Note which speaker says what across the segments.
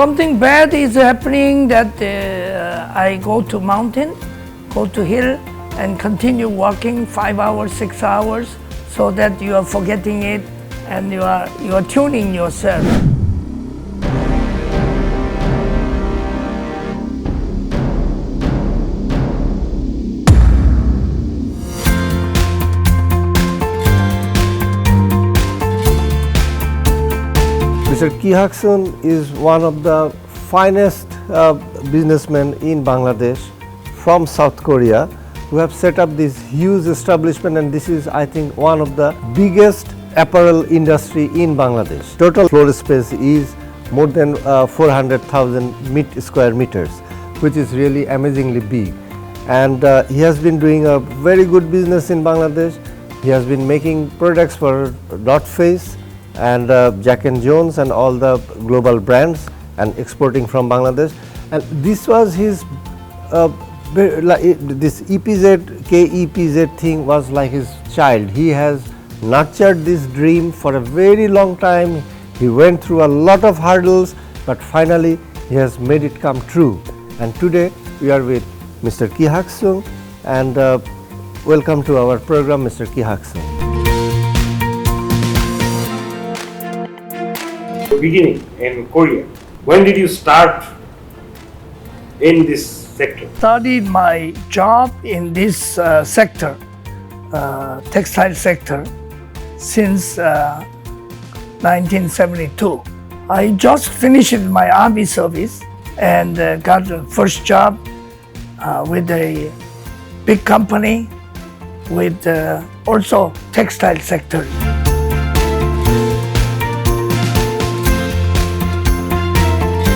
Speaker 1: something bad is happening that I go to mountain, go to hill and continue walking 5 hours, 6 hours so that you are forgetting it and you are tuning yourself.
Speaker 2: Mr. Ki Hak-sun is one of the finest businessmen in Bangladesh from South Korea who have set up this huge establishment, and this is, I think, one of the biggest apparel industry in Bangladesh. Total floor space is more than 400,000 square meters, which is really amazingly big. And he has been doing a very good business in Bangladesh. He has been making products for North Face and Jack and Jones and all the global brands and exporting from Bangladesh. And this was his this EPZ, KEPZ thing was like his child. He has nurtured this dream for a very long time. He went through a lot of hurdles, but finally he has made it come true. And today we are with Mr. Ki Hak-sun, and welcome to our program, Mr. Ki Hak-sun.
Speaker 3: Beginning in Korea, when did you start in this sector?
Speaker 1: Started my job in this sector, textile sector, since 1972. I just finished my army service and got the first job with a big company with also textile sector.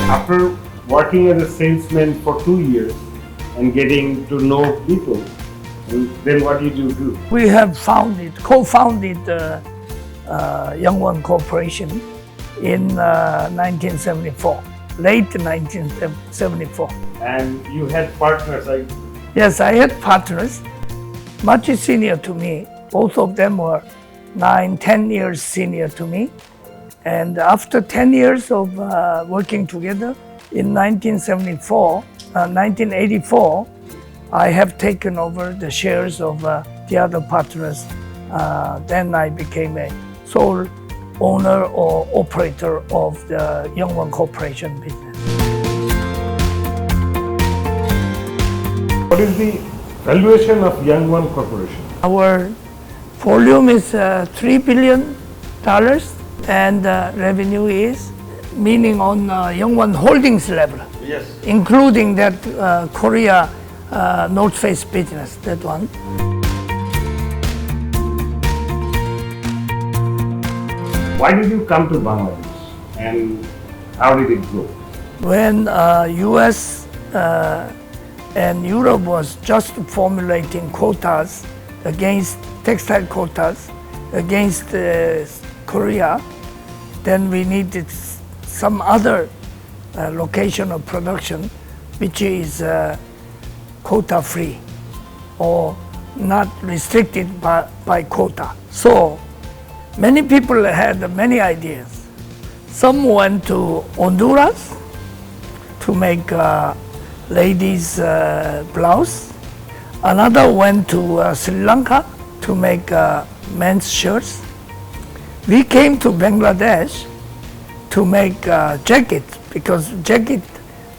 Speaker 3: After working as a salesman for 2 years and getting to know people, then what did you do?
Speaker 1: We have co-founded Young One Corporation in 1974, late 1974.
Speaker 3: And you had partners,
Speaker 1: Yes, I had partners, much senior to me. Both of them were 9-10 years senior to me. And after 10 years of working together, in 1984, I have taken over the shares of the other partners. Then I became a sole owner or operator of the Young One Corporation business.
Speaker 3: What is the valuation of Young One Corporation?
Speaker 1: Our volume is $3 billion. And revenue is, meaning on Young One Holdings level,
Speaker 3: Yes.
Speaker 1: including that Korea North Face business, that one.
Speaker 3: Why did you come to Bangladesh and how did it go?
Speaker 1: When US and Europe was just formulating quotas against textile quotas against Korea, then we needed some other location of production which is quota free or not restricted by quota. So many people had many ideas. Some went to Honduras to make ladies' blouse. Another went to Sri Lanka to make men's shirts. We came to Bangladesh to make jackets, because jacket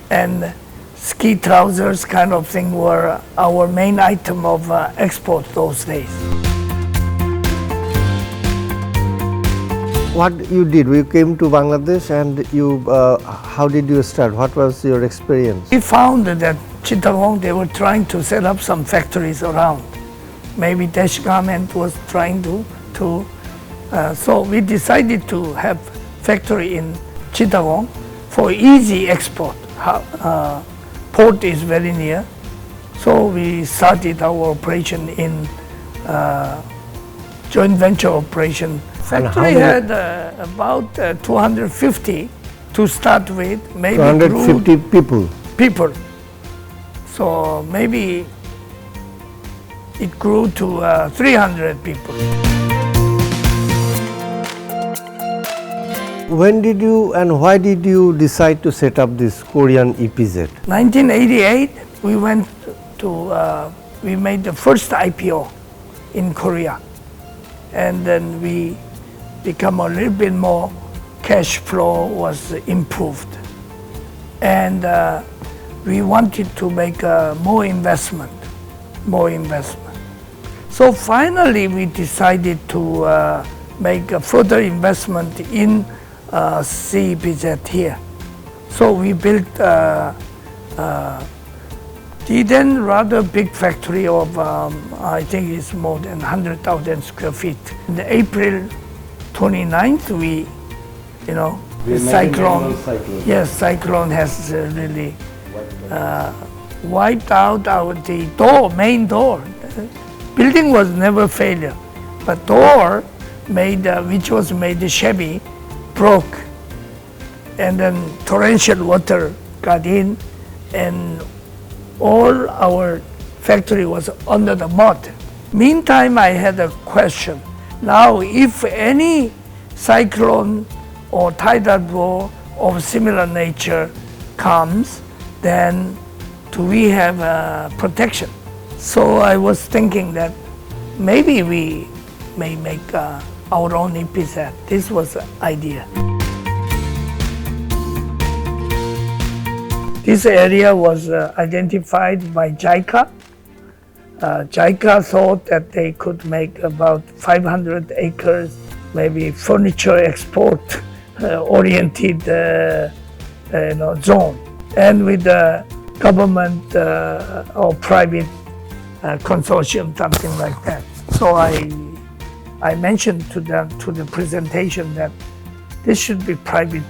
Speaker 1: and ski trousers kind of thing were our main item of export those days.
Speaker 2: What you did? We came to Bangladesh, and you. How did you start? What was your experience?
Speaker 1: We found that Chittagong, they were trying to set up some factories around. Maybe Dash Garment was trying to. So we decided to have factory in Chittagong for easy export. Port is very near. So we started our operation in joint venture operation. Factory had about 250 to start with. Maybe
Speaker 2: 250 people.
Speaker 1: So maybe it grew to 300 people.
Speaker 2: When did you and why did you decide to set up this Korean EPZ?
Speaker 1: 1988, we went to, we made the first IPO in Korea. And then we become a little bit more, cash flow was improved. And we wanted to make more investment. So finally we decided to make a further investment in CEPZ here. So we built then rather big factory of I think it's more than 100,000 square feet. In April 29th, we cyclone. Yes, cyclone has really wiped out the main door. Building was never failure, but door which was made shabby, broke, and then torrential water got in, and all our factory was under the mud. Meantime, I had a question. Now, if any cyclone or tidal wave of similar nature comes, then do we have protection? So I was thinking that maybe we may make our own EPZ. This was the idea. This area was identified by JICA. JICA thought that they could make about 500 acres, maybe furniture export oriented zone, and with the government or private consortium, something like that. So I mentioned to them to the presentation that this should be private,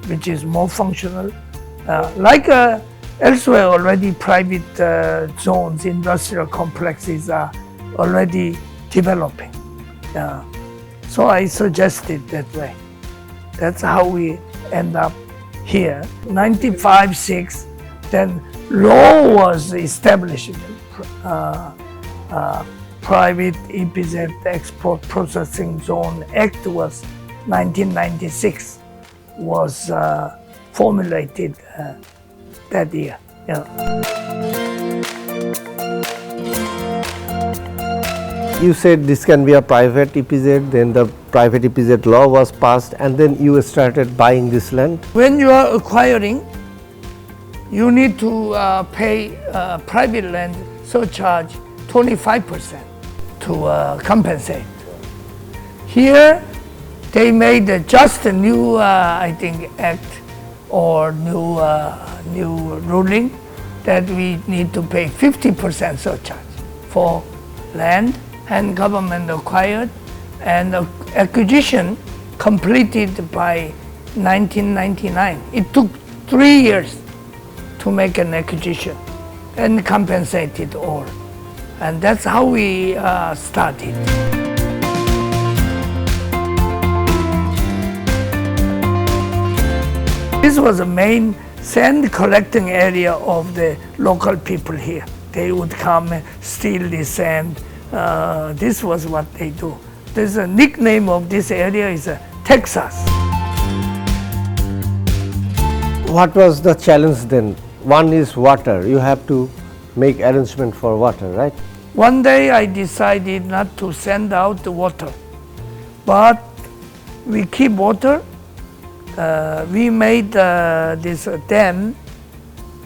Speaker 1: which is more functional. Elsewhere already private zones, industrial complexes are already developing. So I suggested that way. That's how we end up here. 95-6, then law was established. Private EPZ Export Processing Zone Act was 1996, was formulated that year.
Speaker 2: You said this can be a private EPZ, then the private EPZ law was passed, and then you started buying this land?
Speaker 1: When you are acquiring, you need to pay private land surcharge 25% to compensate. Here, they made just a new, I think, act or new ruling that we need to pay 50% surcharge for land and government acquired, and acquisition completed by 1999. It took 3 years to make an acquisition and compensated all. And that's how we started. This was the main sand collecting area of the local people here. They would come and steal the sand. This was what they do. There's a nickname of this area is Texas.
Speaker 2: What was the challenge then? One is water. You have to make arrangement for water, right?
Speaker 1: One day I decided not to send out the water, but we keep water. We made this dam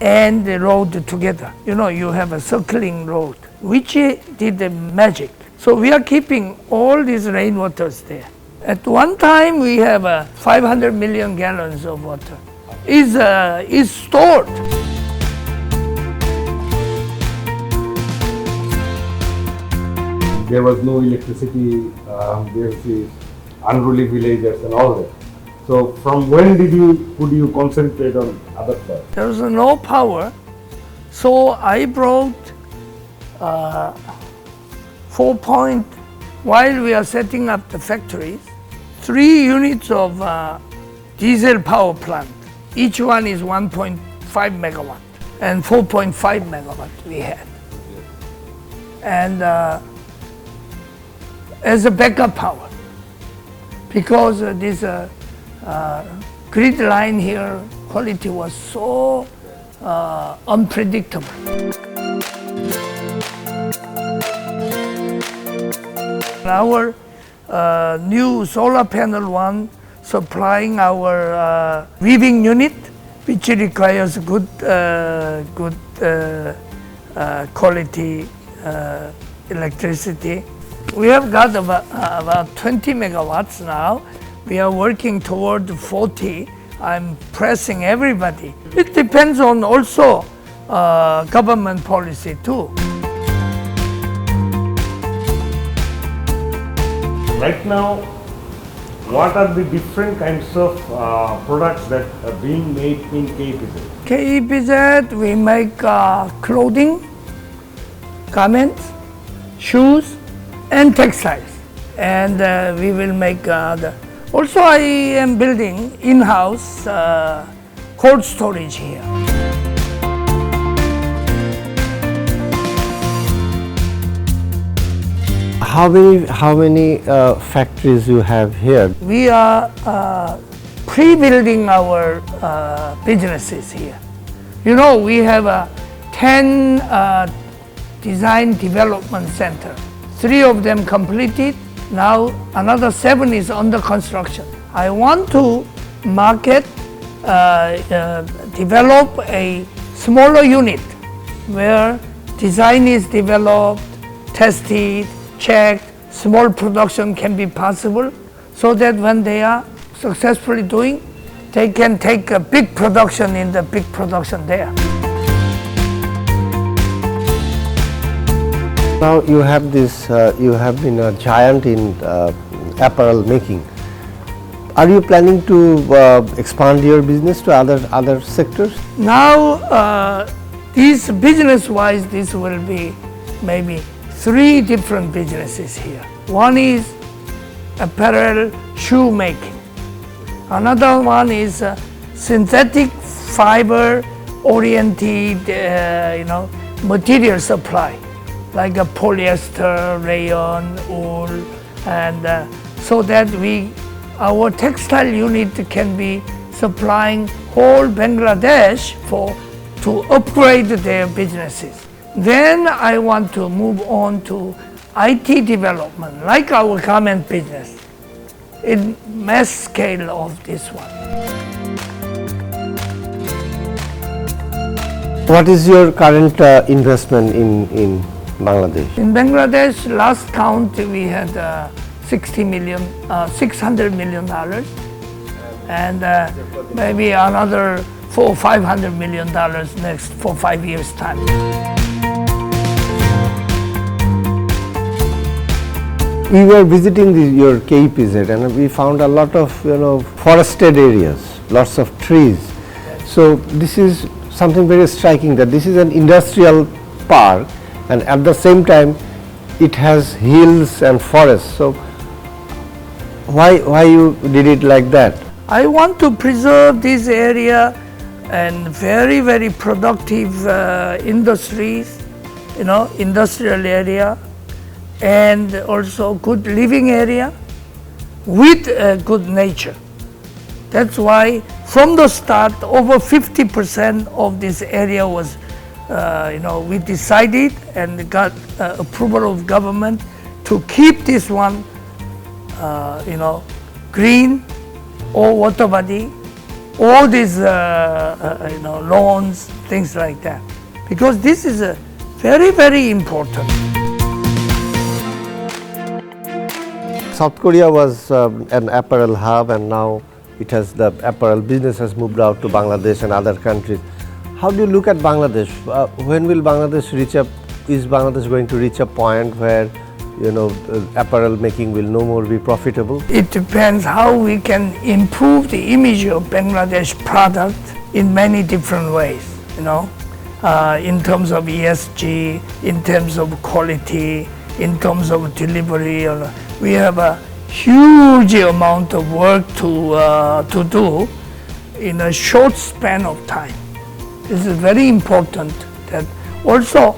Speaker 1: and the road together. You have a circling road, which did the magic. So we are keeping all these rainwaters there. At one time, we have 500 million gallons of water. Is stored.
Speaker 3: There was no electricity, there's these unruly villagers and all that. So from when could you concentrate on other stuff?
Speaker 1: There was no power, so I brought while we are setting up the factories, 3 units of diesel power plant. Each one is 1.5 megawatt and 4.5 megawatt we had. And as a backup power, because this grid line here quality was so unpredictable. Our new solar panel one supplying our weaving unit, which requires good quality electricity. We have got about 20 megawatts now. We are working toward 40. I'm pressing everybody. It depends on also government policy too.
Speaker 3: Right now, what are the different kinds of products that are being made in KEPZ?
Speaker 1: KEPZ, we make clothing, garments, shoes, and textiles. And we will make also I am building in-house cold storage here.
Speaker 2: How many factories you have here?
Speaker 1: We are pre-building our businesses here. You know, we have 10 design development center. 3 of them completed. Now another 7 is under construction. I want to market, develop a smaller unit where design is developed, tested, checked, small production can be possible, so that when they are successfully doing, they can take a big production in the big production there.
Speaker 2: Now you have this, you have been a giant in apparel making. Are you planning to expand your business to other sectors?
Speaker 1: Now, this business-wise, this will be maybe 3 different businesses here. One is apparel shoe making. Another one is synthetic fiber oriented, material supply, like a polyester, rayon, wool, and so that our textile unit can be supplying whole Bangladesh to upgrade their businesses. Then I want to move on to IT development, like our garment business, in mass scale of this one.
Speaker 2: What is your current investment in Bangladesh?
Speaker 1: In Bangladesh, last count we had $600 million, and maybe another $400 or $500 million next 4-5 years time.
Speaker 2: We were visiting your KEPZ and we found a lot of forested areas, lots of trees. So this is something very striking, that this is an industrial park and at the same time it has hills and forests. So why you did it like that?
Speaker 1: I want to preserve this area and very, very productive industries, industrial area, and also good living area with good nature. That's why from the start over 50% of this area was, we decided and got approval of government to keep this one, green or water body, all these, lawns, things like that. Because this is very, very important.
Speaker 2: South Korea was an apparel hub, and now the apparel business has moved out to Bangladesh and other countries. How do you look at Bangladesh? When will Bangladesh reach up? Is Bangladesh going to reach a point where apparel making will no more be profitable?
Speaker 1: It depends how we can improve the image of Bangladesh product in many different ways, in terms of ESG, in terms of quality, in terms of delivery. We have a huge amount of work to do in a short span of time. This is very important. That also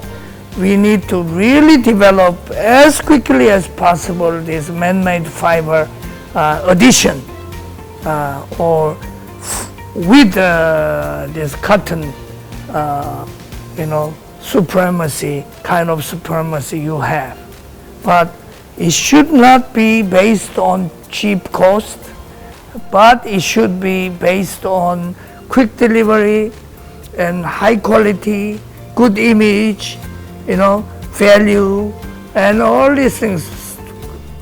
Speaker 1: we need to really develop as quickly as possible this man-made fiber addition or with this cotton, supremacy, kind of supremacy you have. But it should not be based on cheap cost, but it should be based on quick delivery and high quality, good image, value, and all these things,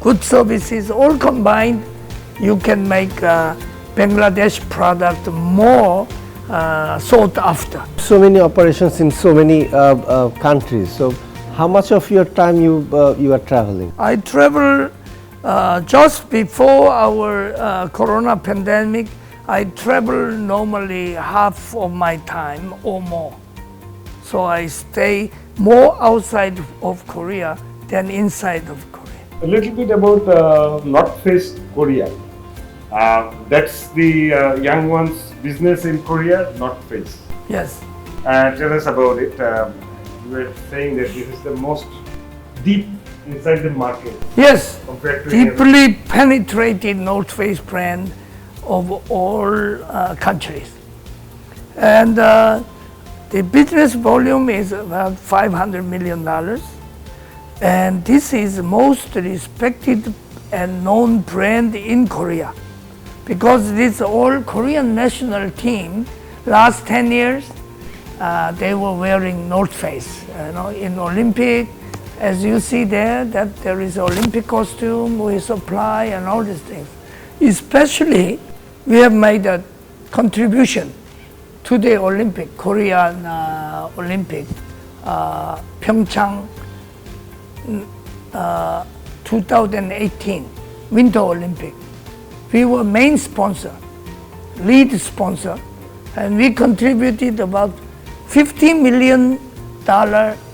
Speaker 1: good services, all combined, you can make Bangladesh product more sought after.
Speaker 2: So many operations in so many countries. So how much of your time you are traveling?
Speaker 1: I travel just before our corona pandemic. I travel normally half of my time or more. So I stay more outside of Korea than inside of Korea.
Speaker 3: A little bit about North Face Korea. That's the young one's business in Korea, North Face.
Speaker 1: Yes.
Speaker 3: Tell us about it. You were saying that this is the most deep inside the market.
Speaker 1: Yes.
Speaker 3: Compared to
Speaker 1: deeply penetrated North Face brand of all countries. And the business volume is about $500 million. And this is most respected and known brand in Korea. Because this all Korean national team, last 10 years, they were wearing North Face. In Olympic, as you see there, that there is Olympic costume we supply and all these things. Especially, we have made a contribution to the Olympic, Korean Olympic, Pyeongchang 2018 Winter Olympic. We were main sponsor, lead sponsor, and we contributed about $50 million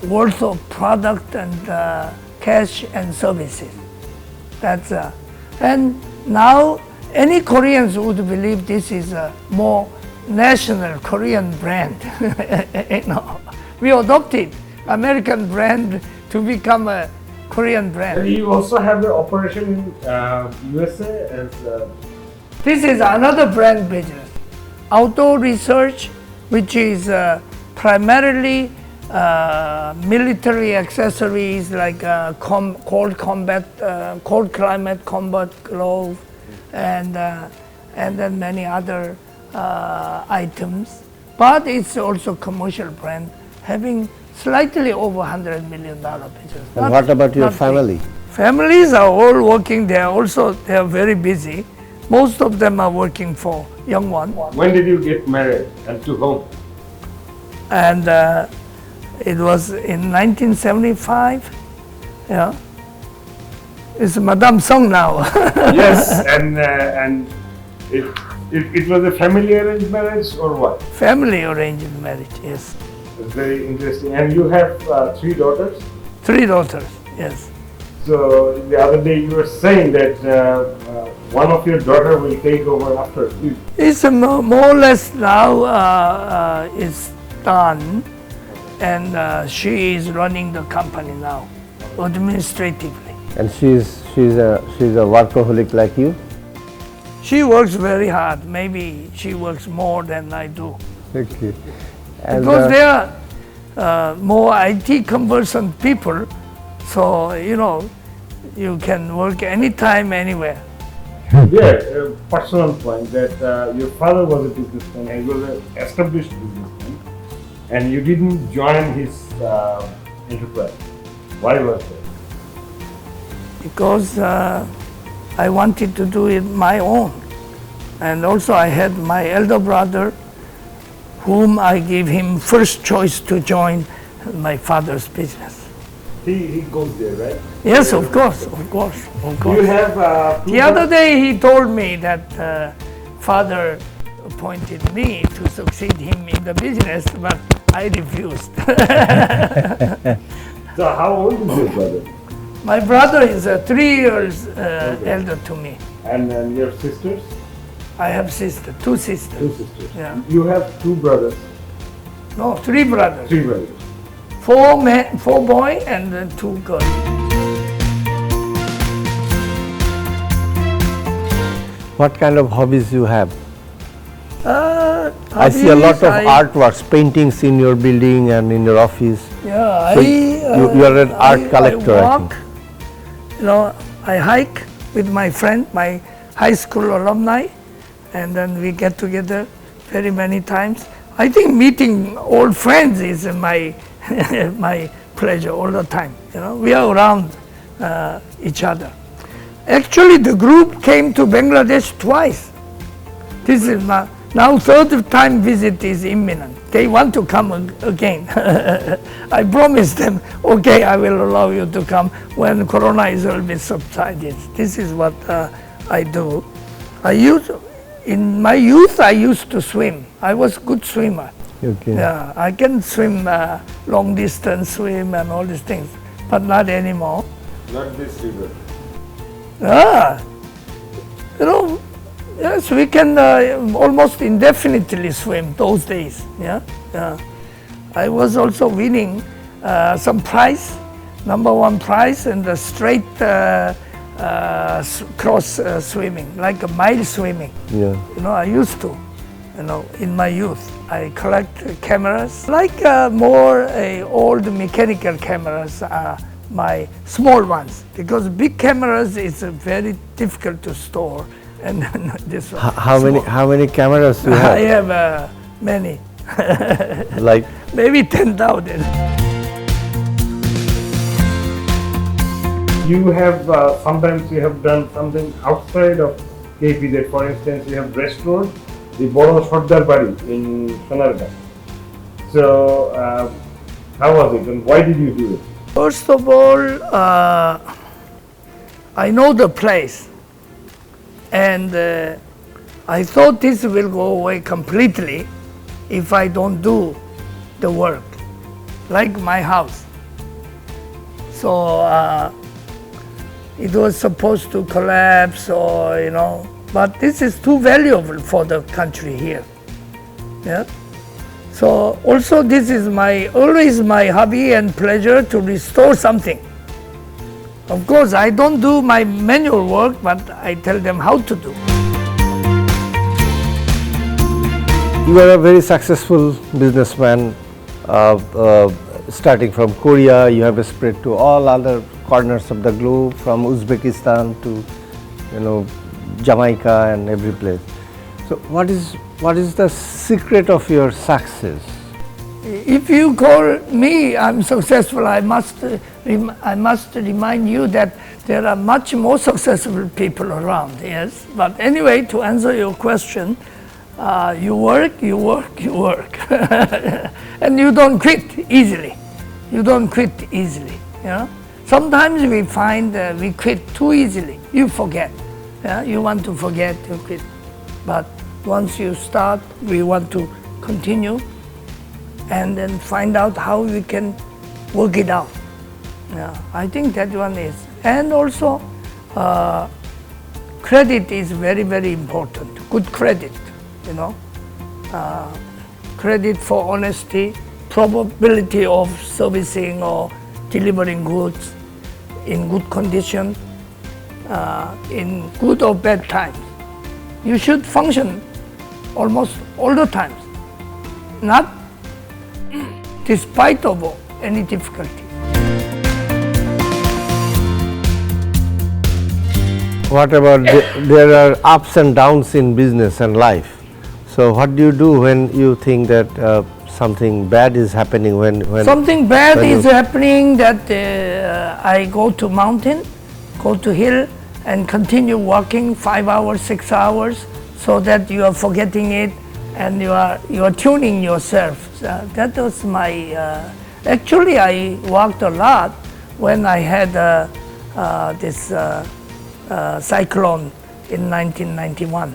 Speaker 1: worth of product and cash and services. That's and now any Koreans would believe this is a more national Korean brand. We adopted American brand to become a Korean brand.
Speaker 3: And you also have the operation in USA as.
Speaker 1: This is another brand business. Outdoor research, which is primarily military accessories like cold climate combat glove, and then many other items. But it's also commercial brand, having slightly over $100 million business.
Speaker 2: And what about your family?
Speaker 1: Families are all working. They are very busy. Most of them are working for young one.
Speaker 3: When did you get married and to whom?
Speaker 1: And it was in 1975. Yeah, it's Madame Song now.
Speaker 3: Yes, and it was a family arranged marriage or what?
Speaker 1: Family arranged marriage. Yes.
Speaker 3: It's very interesting. And you have 3 daughters?
Speaker 1: 3 daughters. Yes.
Speaker 3: So the other day you were saying that one of your daughter will take over after you.
Speaker 1: It's more or less now it's done, and she is running the company now, administratively.
Speaker 2: And she's a workaholic like you?
Speaker 1: She works very hard. Maybe she works more than I do.
Speaker 2: Okay. And
Speaker 1: Because they are more IT conversant people, so you can work anytime, anywhere.
Speaker 3: Yeah, a personal point that your father was a businessman and he was an established businessman, and you didn't join his enterprise. Why was that?
Speaker 1: Because I wanted to do it my own. And also I had my elder brother, whom I gave him first choice to join my father's business.
Speaker 3: He goes there, right?
Speaker 1: Yes, of course.
Speaker 3: You have
Speaker 1: The other day he told me that father appointed me to succeed him in the business, but I refused.
Speaker 3: So how old is your brother?
Speaker 1: My brother is 3 years elder to me.
Speaker 3: And your sisters?
Speaker 1: I have 2 sisters.
Speaker 3: 2 sisters.
Speaker 1: Yeah.
Speaker 3: You have 2 brothers.
Speaker 1: No, 3 brothers.
Speaker 3: 3 brothers.
Speaker 1: 4 boys and 2 girls.
Speaker 2: What kind of hobbies you have? I see a
Speaker 1: Hobbies,
Speaker 2: lot of artworks, paintings in your building and in your office.
Speaker 1: Yeah,
Speaker 2: So you are an art collector,
Speaker 1: I
Speaker 2: I
Speaker 1: walk, I hike with my friend, my high school alumni, and then we get together very many times. I think meeting old friends is my my pleasure all the time. We are around each other. Actually, the group came to Bangladesh twice. This is now third time visit is imminent. They want to come again. I promised them, okay, I will allow you to come when Corona is a little bit subsided. This is what I do. In my youth, I used to swim. I was a good swimmer.
Speaker 2: Okay.
Speaker 1: Yeah, I can swim long distance swim and all these things, but not anymore.
Speaker 3: Not this river.
Speaker 1: Yes, we can almost indefinitely swim those days. Yeah. I was also winning some prize, #1 prize in the straight cross swimming, like a mile swimming.
Speaker 2: Yeah.
Speaker 1: I used to, in my youth. I collect cameras, like more old mechanical cameras, my small ones, because big cameras is very difficult to store. And this one.
Speaker 2: How many cameras do you have?
Speaker 1: I have many.
Speaker 2: Like
Speaker 1: Maybe 10,000.
Speaker 3: You have sometimes you have done something outside of KPZ. For instance, you have restored the Boro Sardar Bari in Sonargaon. So how was it and why did you do it?
Speaker 1: First of all, I know the place, and I thought this will go away completely if I don't do the work, like my house. So it was supposed to collapse, or but this is too valuable for the country here. Yeah. So also this is always my hobby and pleasure to restore something. Of course, I don't do my manual work, but I tell them how to do.
Speaker 2: you are a very successful businessman, starting from Korea. You have spread to all other corners of the globe, from Uzbekistan to Jamaica and every place. So what is the secret of your success?
Speaker 1: If you call me I'm successful, I must remind you that there are much more successful people around. Yes, but anyway, to answer your question, you work, and you don't quit easily. Sometimes we find we quit too easily. You forget. You want to forget, you quit. But once you start, we want to continue and then find out how we can work it out. I think that one is. And also, credit is very, very important. Good credit, credit for honesty, probability of servicing or delivering goods in good condition, in good or bad times. You should function almost all the times, not despite of any difficulty.
Speaker 2: What about there are ups and downs in business and life. So what do you do when you think that something bad is happening? When
Speaker 1: something bad is happening, that I go to mountain, go to hill, and continue walking 5 hours, 6 hours, so that you are forgetting it and you are tuning yourself. That was my. Actually, I walked a lot when I had this cyclone in 1991.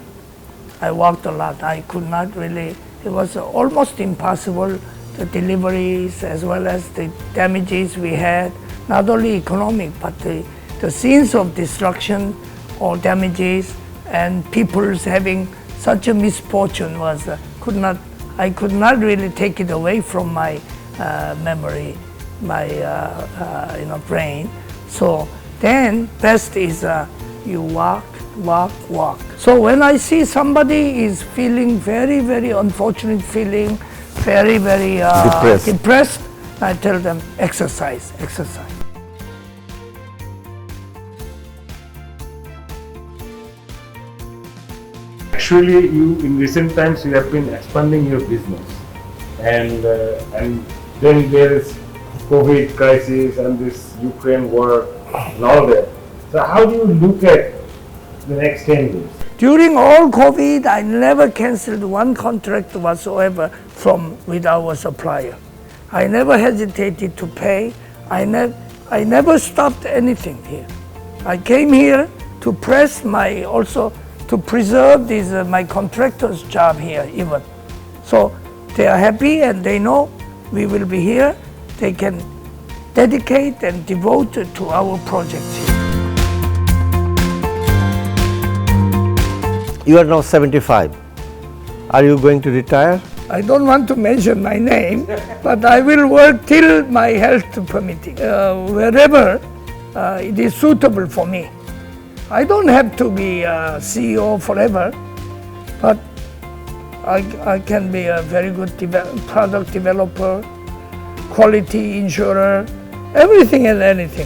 Speaker 1: I walked a lot. I could not really. It was almost impossible. The deliveries as well as the damages we had, not only economic, but the scenes of destruction or damages and people's having such a misfortune was I could not really take it away from my memory, my brain. So then best is you walk walk. So when I see somebody is feeling very, very unfortunate, feeling very, very depressed, I tell them exercise.
Speaker 3: Actually, you in recent times you have been expanding your business, and then there is COVID crisis and this Ukraine war and all that. So how do you look at the next 10 years?
Speaker 1: During all COVID, I never canceled one contract whatsoever with our supplier. I never hesitated to pay. I never stopped anything here. I came here to to preserve my contractor's job here even. So they are happy and they know we will be here. They can dedicate and devote to our projects here.
Speaker 2: You are now 75. Are you going to retire?
Speaker 1: I don't want to mention my name, but I will work till my health permitting, wherever it is suitable for me. I don't have to be a CEO forever, but I can be a very good product developer, quality insurer, everything and anything.